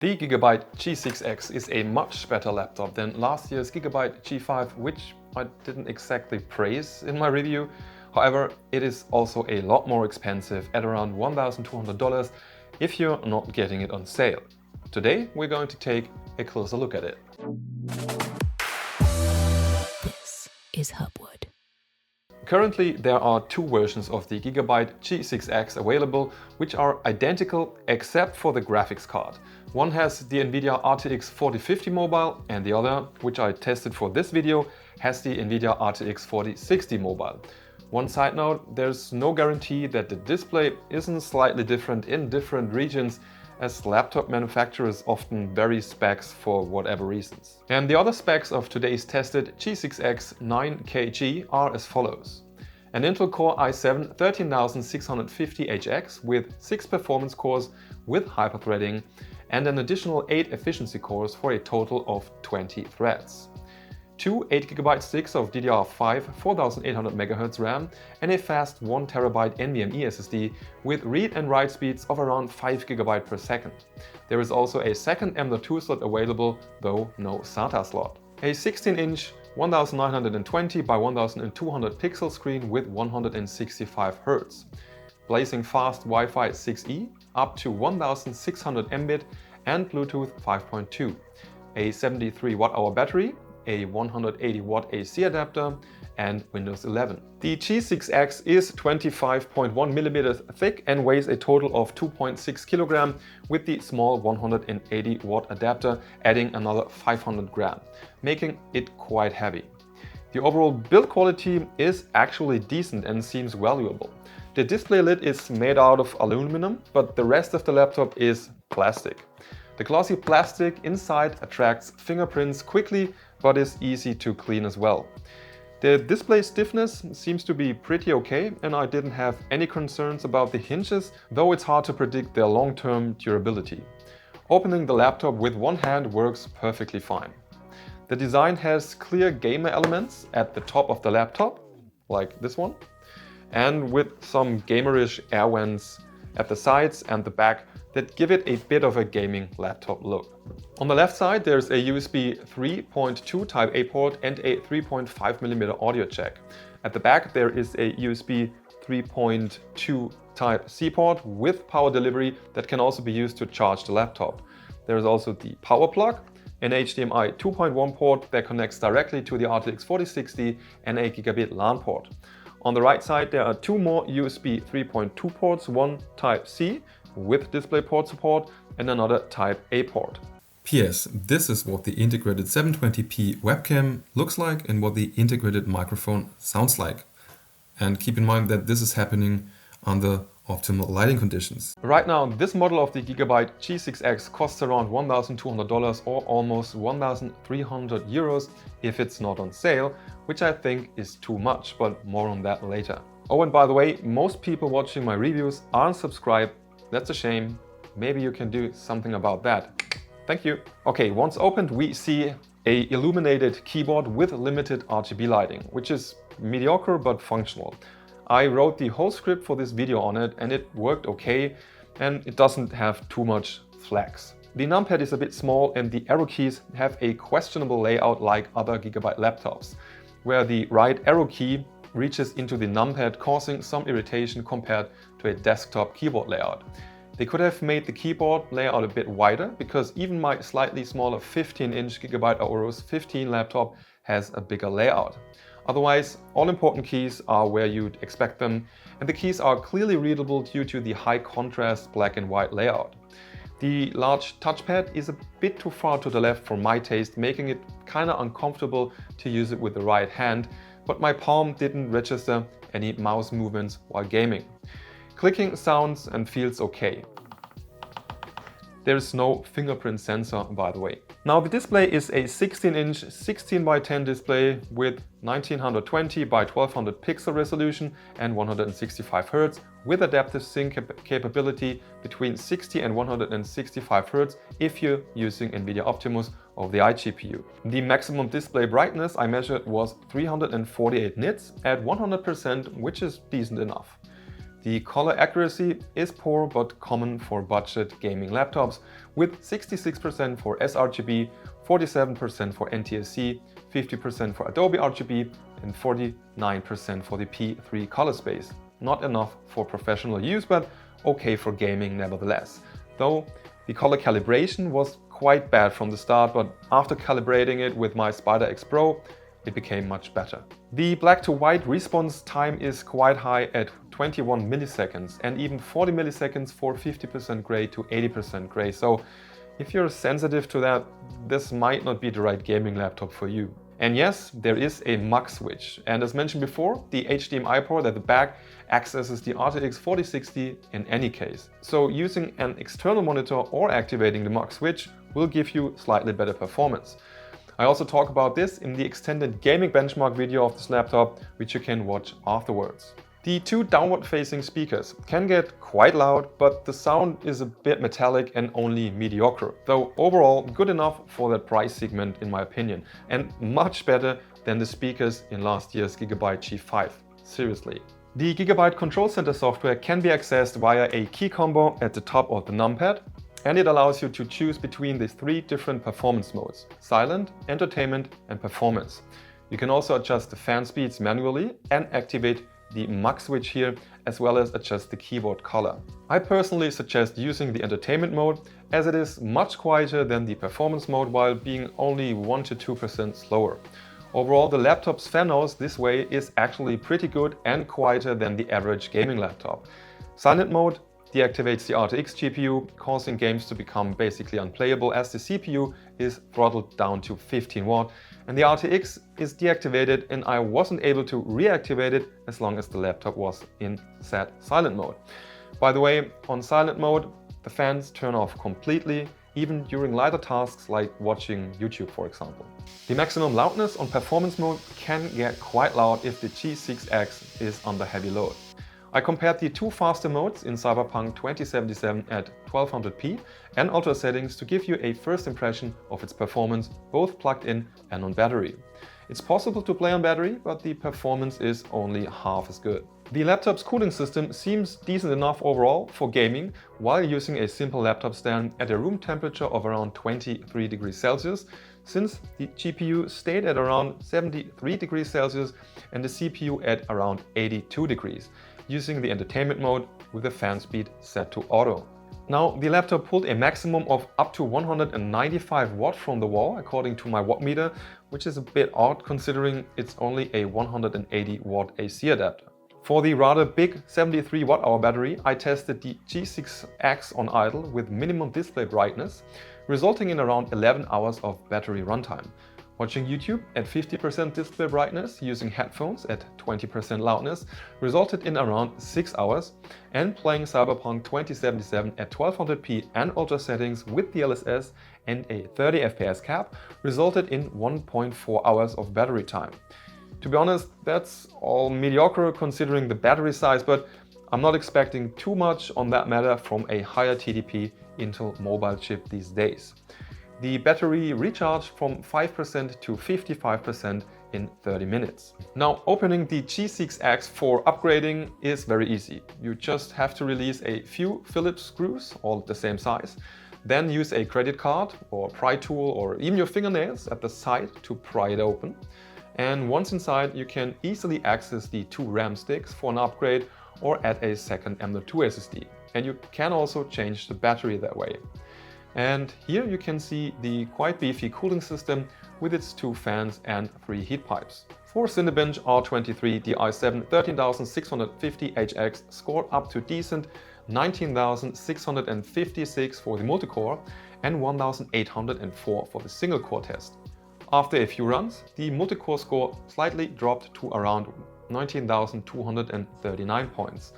The Gigabyte G6X is a much better laptop than last year's Gigabyte G5, which I didn't exactly praise in my review. However, it is also a lot more expensive at around $1,200 if you're not getting it on sale. Today we're going to take a closer look at it. This is Hubwood. Currently, there are two versions of the Gigabyte G6X available, which are identical except for the graphics card. One has the NVIDIA RTX 4050 mobile and the other, which I tested for this video, has the NVIDIA RTX 4060 mobile. One side note, there's no guarantee that the display isn't slightly different in different regions, as laptop manufacturers often vary specs for whatever reasons. And the other specs of today's tested G6X 9KG are as follows. An Intel Core i7 13650HX with 6 performance cores with hyperthreading and an additional 8 efficiency cores for a total of 20 threads. Two 8GB sticks of DDR5 4800 MHz RAM and a fast 1TB NVMe SSD with read and write speeds of around 5 GB per second. There is also a second M.2 slot available, though no SATA slot. A 16-inch 1920 by 1200 pixel screen with 165 Hz. Blazing fast Wi-Fi 6E up to 1600 Mbit and Bluetooth 5.2. A 73 Wh battery, a 180 Watt AC adapter and Windows 11. The G6X is 25.1 mm thick and weighs a total of 2.6 kg with the small 180 Watt adapter adding another 500 gram, making it quite heavy. The overall build quality is actually decent and seems valuable. The display lid is made out of aluminum, but the rest of the laptop is plastic. The glossy plastic inside attracts fingerprints quickly, but is easy to clean as well. The display stiffness seems to be pretty okay, and I didn't have any concerns about the hinges, though it's hard to predict their long-term durability. Opening the laptop with one hand works perfectly fine. The design has clear gamer elements at the top of the laptop, like this one, and with some gamerish air vents at the sides and the back that give it a bit of a gaming laptop look. On the left side there's a USB 3.2 Type A port and a 3.5mm audio jack. At the back there is a USB 3.2 Type C port with power delivery that can also be used to charge the laptop. There is also the power plug, an HDMI 2.1 port that connects directly to the RTX 4060 and a Gigabit LAN port. On the right side there are two more USB 3.2 ports, one Type C with DisplayPort support and another Type A port. P.S. This is what the integrated 720p webcam looks like and what the integrated microphone sounds like. And keep in mind that this is happening under optimal lighting conditions. Right now, this model of the Gigabyte G6X costs around $1,200 or almost 1,300 euros if it's not on sale, which I think is too much, but more on that later. Oh, and by the way, most people watching my reviews aren't subscribed. That's a shame. Maybe you can do something about that. Thank you. Okay, once opened, we see a illuminated keyboard with limited RGB lighting, which is mediocre but functional. I wrote the whole script for this video on it and it worked okay, and it doesn't have too much flex. The numpad is a bit small and the arrow keys have a questionable layout like other Gigabyte laptops, where the right arrow key reaches into the numpad, causing some irritation compared to a desktop keyboard layout. They could have made the keyboard layout a bit wider, because even my slightly smaller 15-inch Gigabyte Aorus 15 laptop has a bigger layout. Otherwise, all important keys are where you'd expect them, and the keys are clearly readable due to the high contrast black and white layout. The large touchpad is a bit too far to the left for my taste, making it kinda uncomfortable to use it with the right hand, but my palm didn't register any mouse movements while gaming. Clicking sounds and feels okay. There is no fingerprint sensor, by the way. Now the display is a 16-inch 16:10 display with 1920 by 1200 pixel resolution and 165 Hz with adaptive sync capability between 60 and 165 Hz if you're using NVIDIA Optimus of the iGPU. The maximum display brightness I measured was 348 nits at 100%, which is decent enough. The color accuracy is poor but common for budget gaming laptops, with 66% for sRGB, 47% for NTSC, 50% for Adobe RGB and 49% for the P3 color space. Not enough for professional use, but okay for gaming nevertheless. Though the color calibration was quite bad from the start, but after calibrating it with my Spider X Pro, it became much better. The black to white response time is quite high at 21 milliseconds and even 40 milliseconds for 50% gray to 80% gray. So if you're sensitive to that, this might not be the right gaming laptop for you. And yes, there is a MUX Switch. And as mentioned before, the HDMI port at the back accesses the RTX 4060 in any case. So using an external monitor or activating the MUX Switch will give you slightly better performance. I also talk about this in the extended gaming benchmark video of this laptop, which you can watch afterwards. The two downward-facing speakers can get quite loud, but the sound is a bit metallic and only mediocre, though overall good enough for that price segment in my opinion, and much better than the speakers in last year's Gigabyte G5. Seriously. The Gigabyte Control Center software can be accessed via a key combo at the top of the numpad, and it allows you to choose between the three different performance modes: silent, entertainment and performance. You can also adjust the fan speeds manually and activate the MUX Switch here, as well as adjust the keyboard color. I personally suggest using the entertainment mode, as it is much quieter than the performance mode while being only 1 to 2% slower. Overall, the laptop's fan noise this way is actually pretty good and quieter than the average gaming laptop. Silent mode deactivates the RTX GPU, causing games to become basically unplayable as the CPU is throttled down to 15 watt, and the RTX is deactivated and I wasn't able to reactivate it as long as the laptop was in said silent mode. By the way, on silent mode, the fans turn off completely, even during lighter tasks like watching YouTube, for example. The maximum loudness on performance mode can get quite loud if the G6X is under heavy load. I compared the two faster modes in Cyberpunk 2077 at 1200p and ultra settings to give you a first impression of its performance, both plugged in and on battery. It's possible to play on battery, but the performance is only half as good. The laptop's cooling system seems decent enough overall for gaming while using a simple laptop stand at a room temperature of around 23 degrees Celsius, since the GPU stayed at around 73 degrees Celsius and the CPU at around 82 degrees, using the entertainment mode with the fan speed set to auto. Now, the laptop pulled a maximum of up to 195 watt from the wall according to my watt meter, which is a bit odd considering it's only a 180 watt AC adapter. For the rather big 73 watt hour battery, I tested the G6X on idle with minimum display brightness, resulting in around 11 hours of battery runtime. Watching YouTube at 50% display brightness using headphones at 20% loudness resulted in around 6 hours, and playing Cyberpunk 2077 at 1200p and ultra settings with DLSS and a 30 FPS cap resulted in 1.4 hours of battery time. To be honest, that's all mediocre considering the battery size, but I'm not expecting too much on that matter from a higher TDP Intel mobile chip these days. The battery recharged from 5% to 55% in 30 minutes. Now, opening the G6X for upgrading is very easy. You just have to release a few Phillips screws, all the same size, then use a credit card or pry tool or even your fingernails at the side to pry it open. And once inside, you can easily access the two RAM sticks for an upgrade or add a second M.2 SSD. And you can also change the battery that way. And here you can see the quite beefy cooling system with its two fans and 3 heat pipes. For Cinebench R23, the i7 13650HX scored up to decent 19,656 for the multi-core and 1,804 for the single-core test. After a few runs, the multi-core score slightly dropped to around 19,239 points.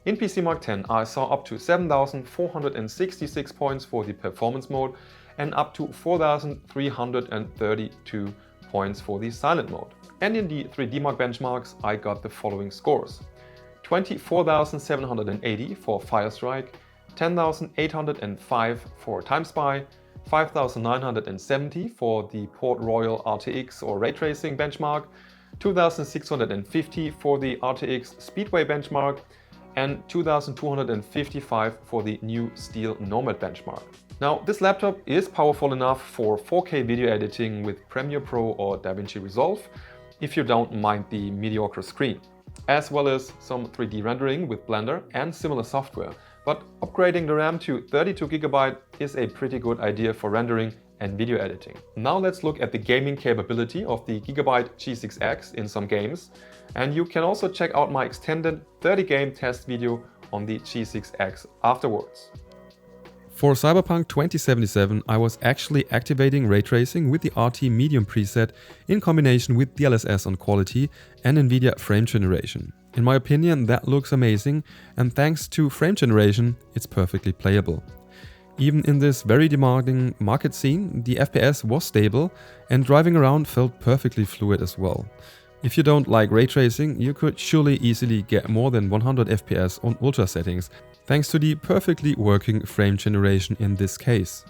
In PC Mark X, I saw up to 7,466 points for the performance mode and up to 4,332 points for the silent mode. And in the 3D Mark benchmarks, I got the following scores: 24,780 for Firestrike, 10,805 for TimeSpy, 5,970 for the Port Royal RTX or Ray Tracing benchmark, 2,650 for the RTX Speedway benchmark, and 2255 for the new Steel Nomad benchmark. Now, this laptop is powerful enough for 4K video editing with Premiere Pro or DaVinci Resolve, if you don't mind the mediocre screen, as well as some 3D rendering with Blender and similar software. But upgrading the RAM to 32GB is a pretty good idea for rendering and video editing. Now let's look at the gaming capability of the Gigabyte G6X in some games, and you can also check out my extended 30-game test video on the G6X afterwards. For Cyberpunk 2077, I was actually activating ray tracing with the RT Medium preset in combination with DLSS on quality and NVIDIA frame generation. In my opinion, that looks amazing, and thanks to frame generation, it's perfectly playable. Even in this very demanding market scene, the FPS was stable and driving around felt perfectly fluid as well. If you don't like ray tracing, you could surely easily get more than 100 FPS on ultra settings, thanks to the perfectly working frame generation in this case.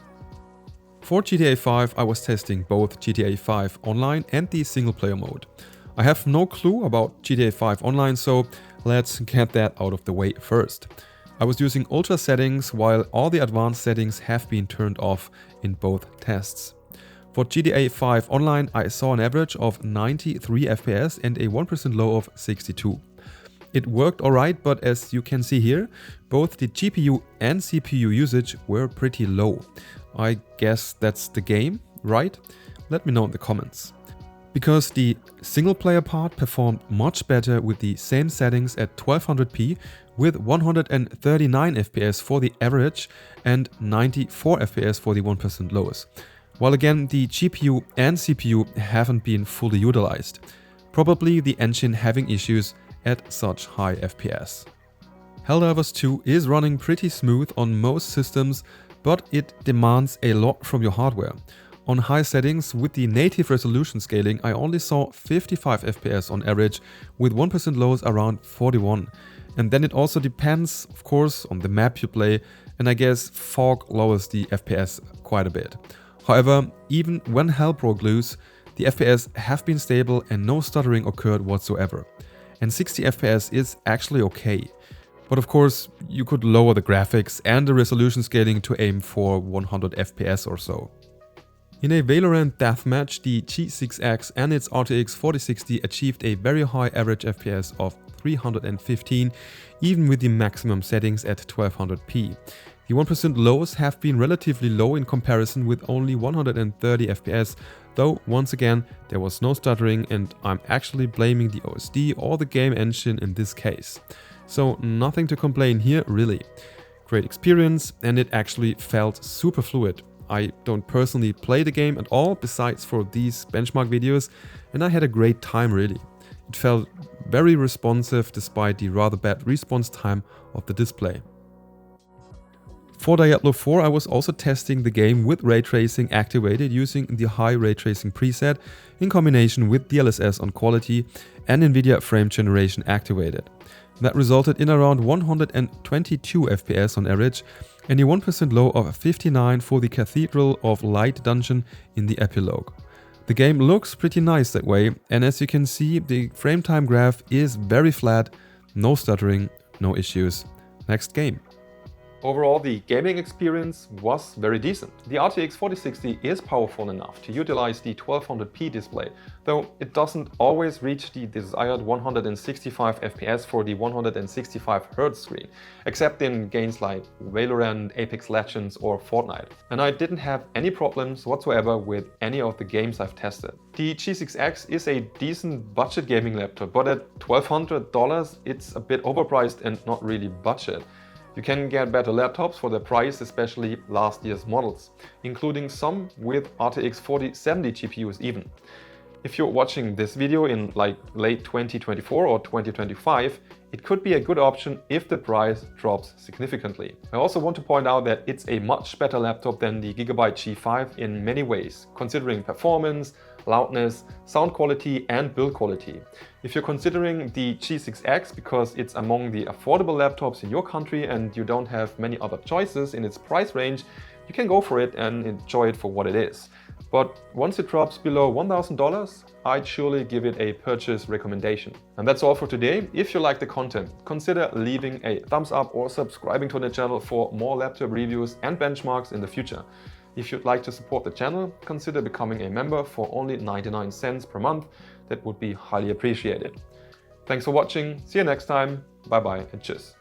For GTA 5, I was testing both GTA 5 Online and the single player mode. I have no clue about GTA 5 Online, so let's get that out of the way first. I was using ultra settings while all the advanced settings have been turned off in both tests. For GTA 5 Online, I saw an average of 93 FPS and a 1% low of 62. It worked alright, but as you can see here, both the GPU and CPU usage were pretty low. I guess that's the game, right? Let me know in the comments. Because the single player part performed much better with the same settings at 1200p with 139 FPS for the average and 94 FPS for the 1% lowest. While again, the GPU and CPU haven't been fully utilized. Probably the engine having issues at such high FPS. Helldivers 2 is running pretty smooth on most systems, but it demands a lot from your hardware. On high settings with the native resolution scaling, I only saw 55 FPS on average, with 1% lows around 41. And then it also depends, of course, on the map you play, and I guess fog lowers the FPS quite a bit. However, even when hell broke loose, the FPS have been stable and no stuttering occurred whatsoever. And 60 FPS is actually okay. But of course, you could lower the graphics and the resolution scaling to aim for 100 FPS or so. In a Valorant deathmatch, the G6X and its RTX 4060 achieved a very high average FPS of 315, even with the maximum settings at 1200p. The 1% lows have been relatively low in comparison with only 130 FPS, though once again there was no stuttering and I'm actually blaming the OSD or the game engine in this case. So nothing to complain here really. Great experience, and it actually felt super fluid. I don't personally play the game at all besides for these benchmark videos, and I had a great time really. It felt very responsive despite the rather bad response time of the display. For Diablo 4, I was also testing the game with ray tracing activated using the high ray tracing preset in combination with DLSS on quality and NVIDIA frame generation activated. That resulted in around 122 FPS on average and a 1% low of 59 for the Cathedral of Light dungeon in the epilogue. The game looks pretty nice that way, and as you can see, the frame time graph is very flat, no stuttering, no issues. Next game. Overall, the gaming experience was very decent. The RTX 4060 is powerful enough to utilize the 1200p display, though it doesn't always reach the desired 165 FPS for the 165 Hz screen, except in games like Valorant, Apex Legends or Fortnite. And I didn't have any problems whatsoever with any of the games I've tested. The G6X is a decent budget gaming laptop, but at $1,200 it's a bit overpriced and not really budget. You can get better laptops for the price, especially last year's models, including some with RTX 4070 GPUs even. If you're watching this video in like late 2024 or 2025, it could be a good option if the price drops significantly. I also want to point out that it's a much better laptop than the Gigabyte G5 in many ways, considering performance, loudness, sound quality and build quality. If you're considering the G6X because it's among the affordable laptops in your country and you don't have many other choices in its price range, you can go for it and enjoy it for what it is. But once it drops below $1,000, I'd surely give it a purchase recommendation. And that's all for today. If you like the content, consider leaving a thumbs up or subscribing to the channel for more laptop reviews and benchmarks in the future. If you'd like to support the channel, consider becoming a member for only 99 cents per month. That would be highly appreciated. Thanks for watching. See you next time. Bye bye and tschüss.